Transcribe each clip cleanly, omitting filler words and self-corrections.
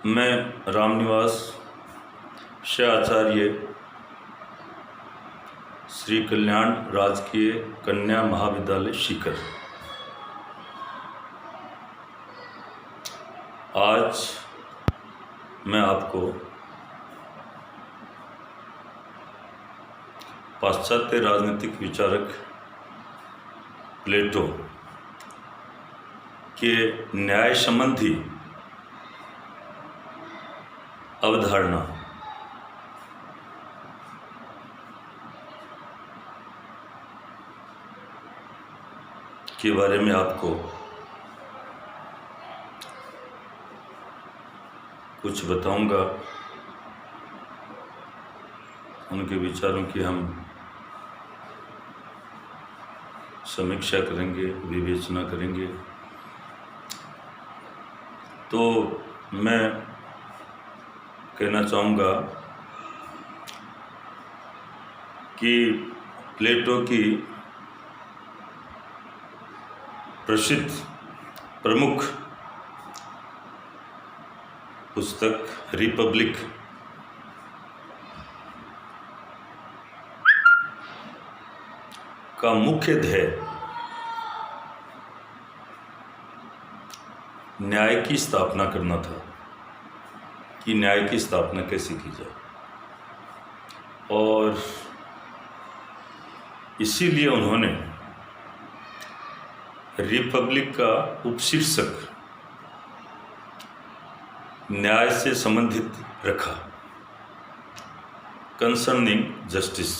मैं रामनिवास शाह आचार्य श्री कल्याण राजकीय कन्या महाविद्यालय सीकर आज मैं आपको पाश्चात्य राजनीतिक विचारक प्लेटो के न्याय संबंधी अवधारणा के बारे में आपको कुछ बताऊंगा। उनके विचारों की हम समीक्षा करेंगे, विवेचना करेंगे। तो मैं कहना चाहूँगा कि प्लेटो की प्रसिद्ध प्रमुख पुस्तक रिपब्लिक का मुख्य ध्येय न्याय की स्थापना करना था कि न्याय की स्थापना कैसे की जाए, और इसीलिए उन्होंने रिपब्लिक का उपशीर्षक न्याय से संबंधित रखा, कंसर्निंग जस्टिस।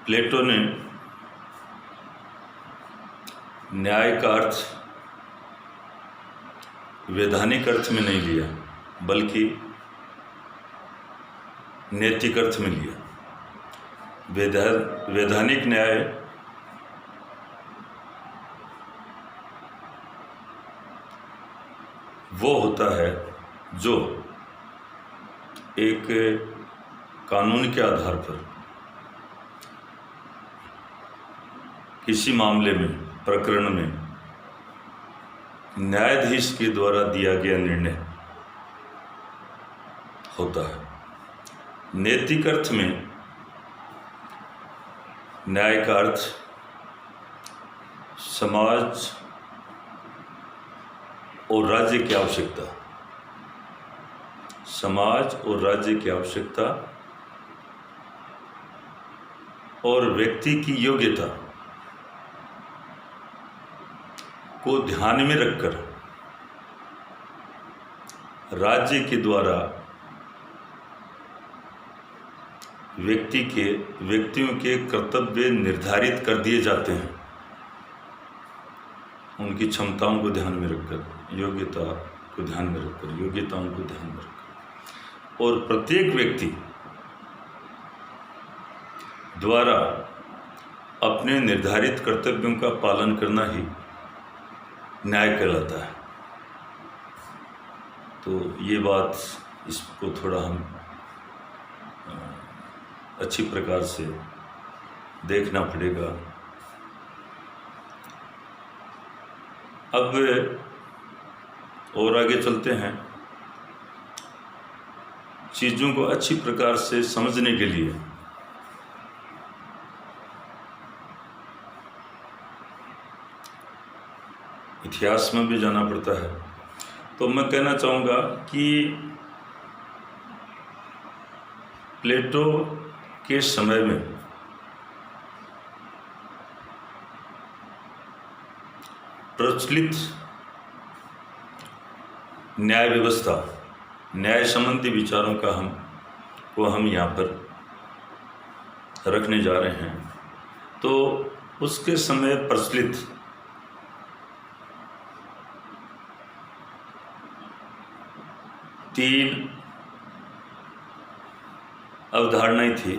प्लेटो ने न्याय का अर्थ वैधानिक अर्थ में नहीं लिया, बल्कि नैतिक अर्थ में लिया। वैधानिक न्याय वो होता है जो एक कानून के आधार पर किसी मामले में, प्रकरण में न्यायाधीश के द्वारा दिया गया निर्णय होता है। नैतिक अर्थ में न्याय का अर्थ समाज और राज्य की आवश्यकता, समाज और राज्य की आवश्यकता और व्यक्ति की योग्यता को ध्यान में रखकर राज्य के द्वारा व्यक्तियों के कर्तव्य निर्धारित कर दिए जाते हैं, उनकी क्षमताओं को ध्यान में रखकर, योग्यता को ध्यान में रखकर, योग्यताओं को ध्यान में रखकर, और प्रत्येक व्यक्ति द्वारा अपने निर्धारित कर्तव्यों का पालन करना ही न्याय कहलाता है। तो ये बात, इसको थोड़ा हम अच्छी प्रकार से देखना पड़ेगा। अब और आगे चलते हैं। चीज़ों को अच्छी प्रकार से समझने के लिए इतिहास में भी जाना पड़ता है। तो मैं कहना चाहूँगा कि प्लेटो के समय में प्रचलित न्याय व्यवस्था, न्याय संबंधी विचारों का हम यहाँ पर रखने जा रहे हैं। तो उसके समय प्रचलित तीन अवधारणाएं थी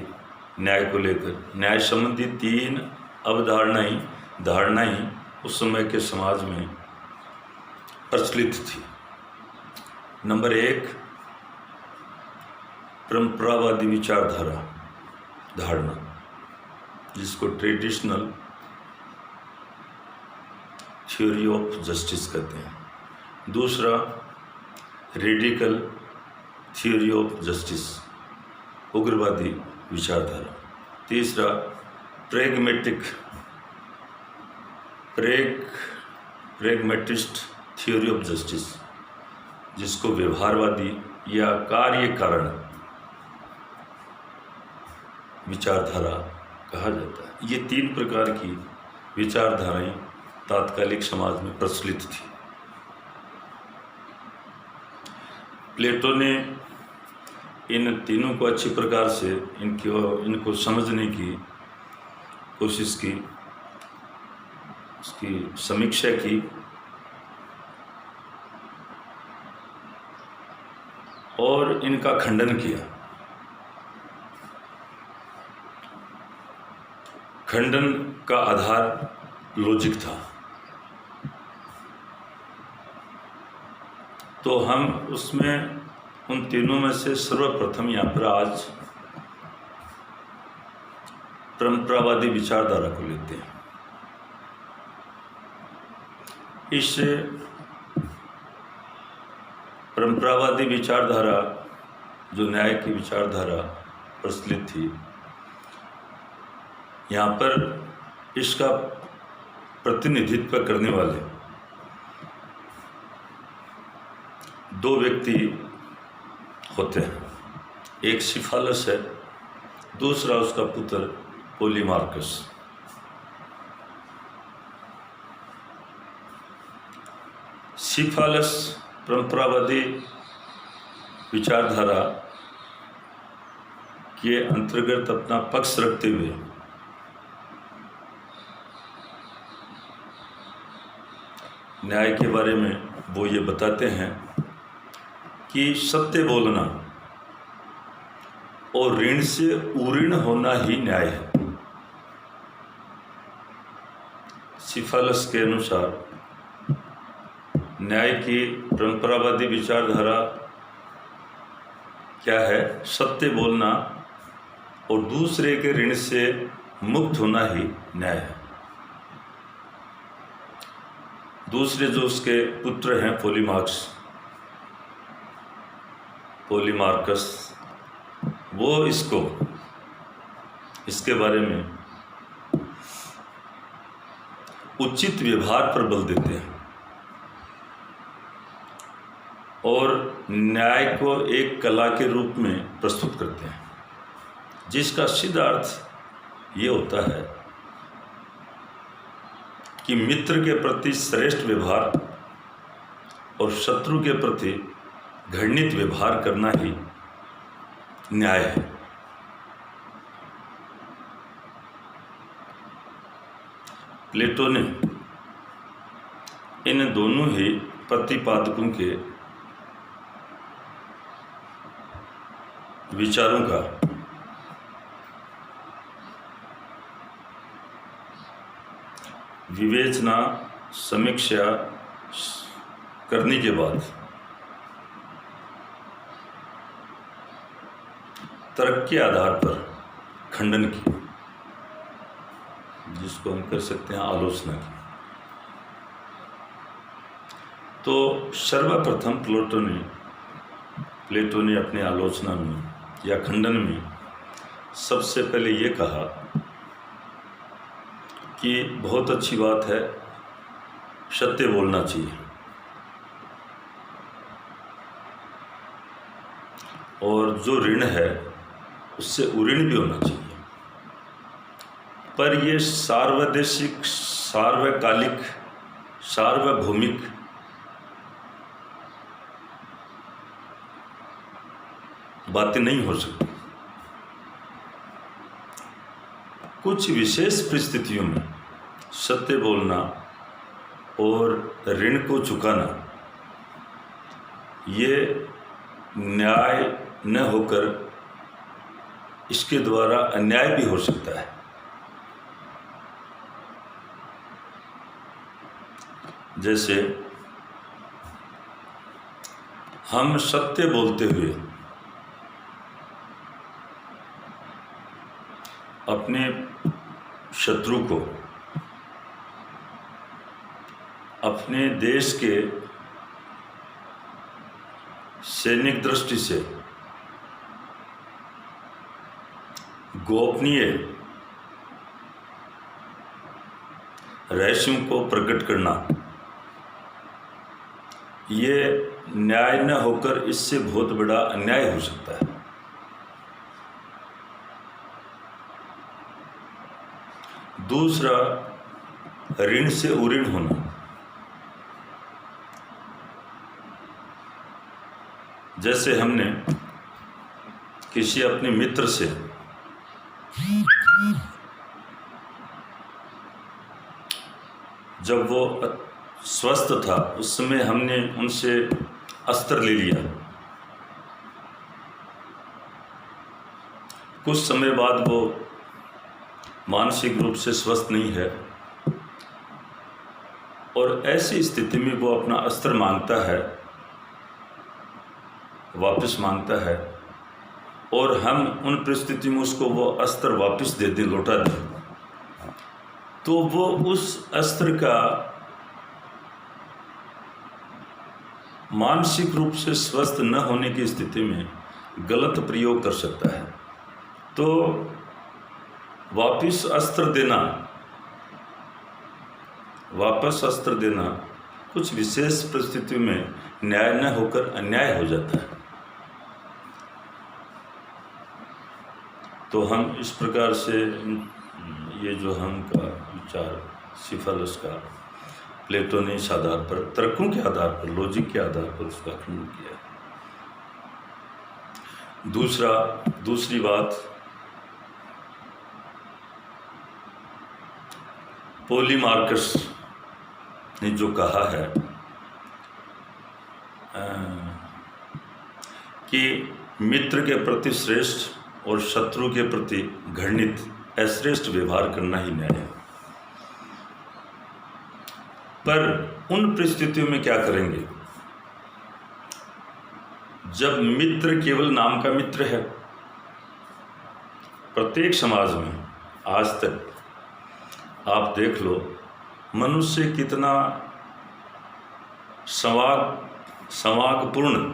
न्याय को लेकर। न्याय संबंधी तीन धारणाएं उस समय के समाज में प्रचलित थी। नंबर 1, परंपरावादी धारणा, जिसको ट्रेडिशनल थ्योरी ऑफ जस्टिस कहते हैं। दूसरा रेडिकल थ्योरी ऑफ जस्टिस, उग्रवादी विचारधारा। तीसरा प्रेगमेटिस्ट थ्योरी ऑफ जस्टिस, जिसको व्यवहारवादी या कार्य कारण विचारधारा कहा जाता है। ये 3 प्रकार की विचारधाराएं तात्कालिक समाज में प्रचलित थी। प्लेटो ने इन तीनों को अच्छी प्रकार से इनको समझने की कोशिश की, उसकी समीक्षा की और इनका खंडन किया। खंडन का आधार लॉजिक था। तो हम उसमें उन तीनों में से सर्वप्रथम यहाँ पर आज परंपरावादी विचारधारा को लेते हैं। इस परंपरावादी विचारधारा, जो न्याय की विचारधारा प्रचलित थी, यहाँ पर इसका प्रतिनिधित्व करने वाले 2 व्यक्ति होते हैं। एक सिफालस है, दूसरा उसका पुत्र पोलीमार्कस। सिफालस परंपरावादी विचारधारा के अंतर्गत अपना पक्ष रखते हुए न्याय के बारे में वो ये बताते हैं कि सत्य बोलना और ऋण से उऋण होना ही न्याय है। सिफालस के अनुसार न्याय की परंपरावादी विचारधारा क्या है? सत्य बोलना और दूसरे के ऋण से मुक्त होना ही न्याय है। दूसरे जो उसके पुत्र हैं पोलीमार्कस, वो इसके बारे में उचित व्यवहार पर बल देते हैं और न्याय को एक कला के रूप में प्रस्तुत करते हैं, जिसका सीधा अर्थ ये होता है कि मित्र के प्रति श्रेष्ठ व्यवहार और शत्रु के प्रति घृणित व्यवहार करना ही न्याय है। प्लेटो ने इन दोनों ही प्रतिपादकों के विचारों का विवेचना, समीक्षा करने के बाद तर्क के आधार पर खंडन की, जिसको हम कर सकते हैं आलोचना की। तो सर्वप्रथम प्लेटो ने अपनी आलोचना में या खंडन में सबसे पहले ये कहा कि बहुत अच्छी बात है, सत्य बोलना चाहिए और जो ऋण है उससे उऋण भी होना चाहिए, पर ये सार्वदेशिक, सार्वकालिक, सार्वभौमिक बातें नहीं हो सकती। कुछ विशेष परिस्थितियों में सत्य बोलना और ऋण को चुकाना ये न्याय न होकर इसके द्वारा अन्याय भी हो सकता है। जैसे हम सत्य बोलते हुए अपने शत्रु को अपने देश के सैनिक दृष्टि से गोपनीय रहस्यों को प्रकट करना, ये न्याय न होकर इससे बहुत बड़ा अन्याय हो सकता है। दूसरा, ऋण से उऋण होना। जैसे हमने किसी अपने मित्र से जब वो स्वस्थ था उस समय हमने उनसे अस्त्र ले लिया, कुछ समय बाद वो मानसिक रूप से स्वस्थ नहीं है और ऐसी स्थिति में वो अपना अस्त्र मांगता है, वापस मांगता है और हम उन परिस्थिति में उसको वो अस्त्र वापस दे दें, लौटा दें, तो वो उस अस्त्र का मानसिक रूप से स्वस्थ न होने की स्थिति में गलत प्रयोग कर सकता है। तो वापस अस्त्र देना कुछ विशेष परिस्थितियों में न्याय न होकर अन्याय हो जाता है। तो हम इस प्रकार से ये जो हम का विचार सिफारिश का प्लेटो ने इस आधार पर, तर्कों के आधार पर, लॉजिक के आधार पर उसका खंडन किया। दूसरी बात, पोलीमार्कस ने जो कहा है कि मित्र के प्रति श्रेष्ठ और शत्रु के प्रति घृणित अश्रेष्ठ व्यवहार करना ही न्याय है। पर उन परिस्थितियों में क्या करेंगे जब मित्र केवल नाम का मित्र है। प्रत्येक समाज में आज तक आप देख लो, मनुष्य कितना संवादपूर्ण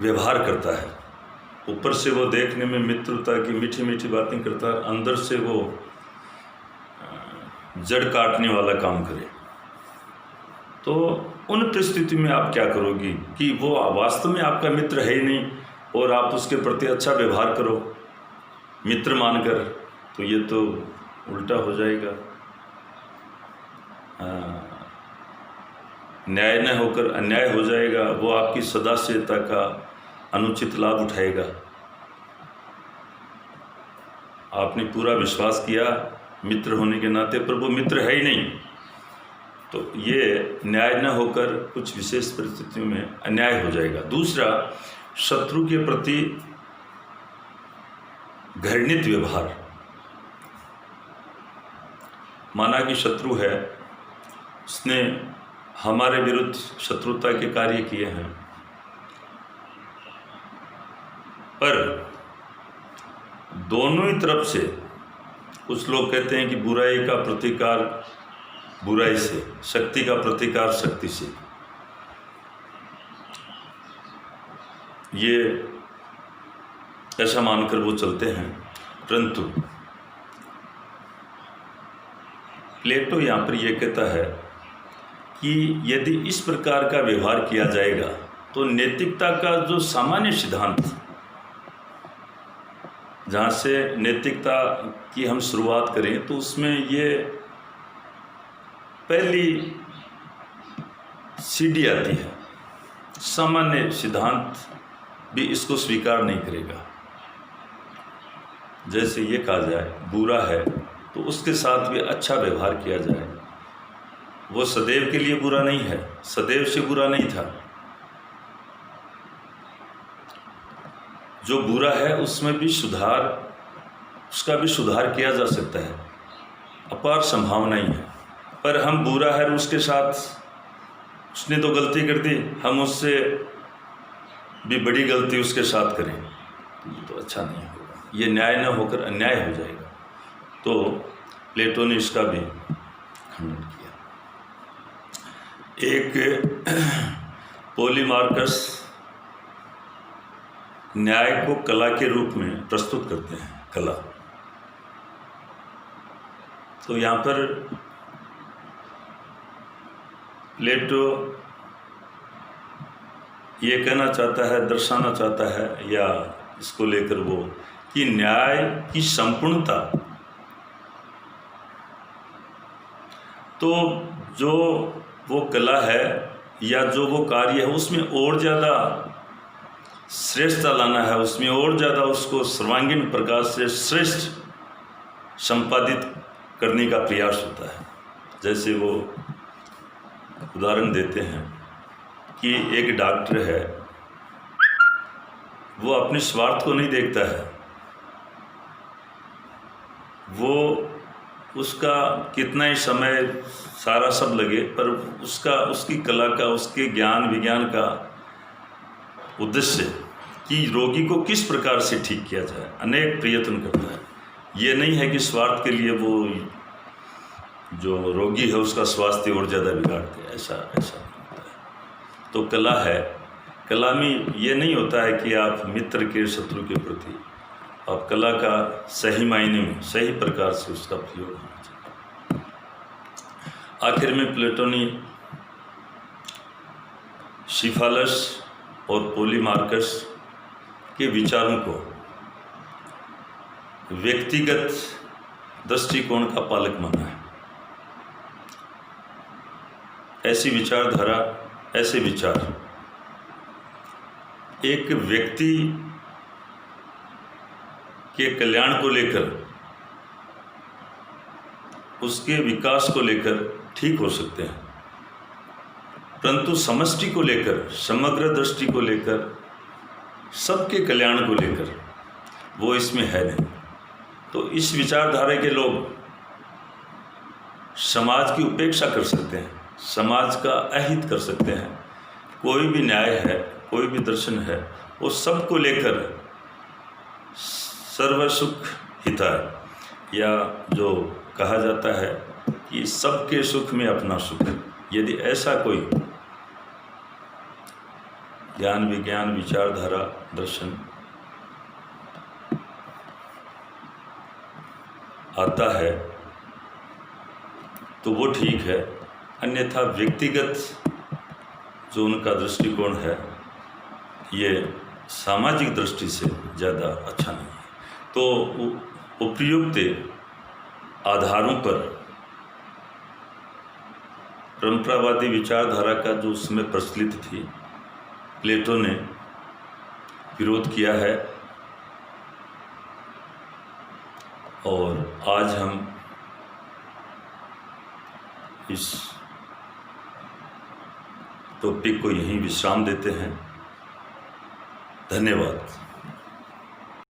व्यवहार करता है। ऊपर से वो देखने में मित्रता की मीठी मीठी बातें करता है, अंदर से वो जड़ काटने वाला काम करे। तो उन परिस्थिति में आप क्या करोगी कि वो वास्तव में आपका मित्र है ही नहीं और आप उसके प्रति अच्छा व्यवहार करो मित्र मानकर, तो ये तो उल्टा हो जाएगा। न्याय न होकर अन्याय हो जाएगा। वो आपकी सदाशीलता का अनुचित लाभ उठाएगा। आपने पूरा विश्वास किया मित्र होने के नाते, पर वो मित्र है ही नहीं, तो ये न्याय न होकर कुछ विशेष परिस्थितियों में अन्याय हो जाएगा। दूसरा, शत्रु के प्रति घृणित व्यवहार। माना कि शत्रु है, उसने हमारे विरुद्ध शत्रुता के कार्य किए हैं, पर दोनों ही तरफ से कुछ लोग कहते हैं कि बुराई का प्रतिकार बुराई से, शक्ति का प्रतिकार शक्ति से। ये ऐसा मानकर वो चलते हैं, परंतु प्लेटो यहाँ पर यह कहता है कि यदि इस प्रकार का व्यवहार किया जाएगा तो नैतिकता का जो सामान्य सिद्धांत, जहाँ से नैतिकता की हम शुरुआत करें, तो उसमें ये पहली सीढ़ी आती है। सामान्य सिद्धांत भी इसको स्वीकार नहीं करेगा। जैसे ये कहा जाए बुरा है तो उसके साथ भी अच्छा व्यवहार किया जाए। वो सदैव के लिए बुरा नहीं है, सदैव से बुरा नहीं था। जो बुरा है उसमें भी सुधार, उसका भी सुधार किया जा सकता है, अपार संभावनाएं है। पर हम बुरा है उसके साथ, उसने तो गलती कर दी, हम उससे भी बड़ी गलती उसके साथ करें, ये तो अच्छा नहीं होगा। ये न्याय न होकर अन्याय हो जाएगा। तो प्लेटो ने इसका भी खंडन किया। एक पोलीमार्कस न्याय को कला के रूप में प्रस्तुत करते हैं, कला। तो यहाँ पर प्लेटो ये कहना चाहता है, दर्शाना चाहता है, या इसको लेकर वो कि न्याय की संपूर्णता, तो जो वो कला है या जो वो कार्य है उसमें और ज़्यादा श्रेष्ठता लाना है, उसमें और ज़्यादा उसको सर्वांगीण प्रकार से श्रेष्ठ संपादित करने का प्रयास होता है। जैसे वो उदाहरण देते हैं कि एक डॉक्टर है, वो अपने स्वार्थ को नहीं देखता है, वो उसका कितना ही समय सारा सब लगे, पर उसकी कला का, उसके ज्ञान विज्ञान का उद्देश्य कि रोगी को किस प्रकार से ठीक किया जाए, अनेक प्रयत्न करता है। ये नहीं है कि स्वार्थ के लिए वो जो रोगी है उसका स्वास्थ्य और ज़्यादा बिगाड़ते हैं, ऐसा होता है। तो कला है, कला में ये नहीं होता है कि आप मित्र के शत्रु के प्रति, आप कला का सही मायने में सही प्रकार से उसका प्रयोग होना चाहिए। आखिर में प्लेटो ने सिफालस और पोलीमार्कस के विचारों को व्यक्तिगत दृष्टिकोण का पालक माना है। ऐसी विचारधारा, ऐसे विचार एक व्यक्ति के कल्याण को लेकर, उसके विकास को लेकर ठीक हो सकते हैं, परंतु समष्टि को लेकर, समग्र दृष्टि को लेकर, सबके कल्याण को लेकर वो इसमें है नहीं। तो इस विचारधारा के लोग समाज की उपेक्षा कर सकते हैं, समाज का अहित कर सकते हैं। कोई भी न्याय है, कोई भी दर्शन है, वो सबको लेकर सर्व सुख हिताय, या जो कहा जाता है कि सबके सुख में अपना सुख। यदि ऐसा कोई ज्ञान विज्ञान विचारधारा दर्शन आता है तो वो ठीक है, अन्यथा व्यक्तिगत जो उनका दृष्टिकोण है ये सामाजिक दृष्टि से ज़्यादा अच्छा नहीं है। तो उपयुक्त आधारों पर परंपरावादी विचारधारा का जो उसमें प्रचलित थी, प्लेटो ने विरोध किया है। और आज हम इस टॉपिक को यहीं विश्राम देते हैं। धन्यवाद।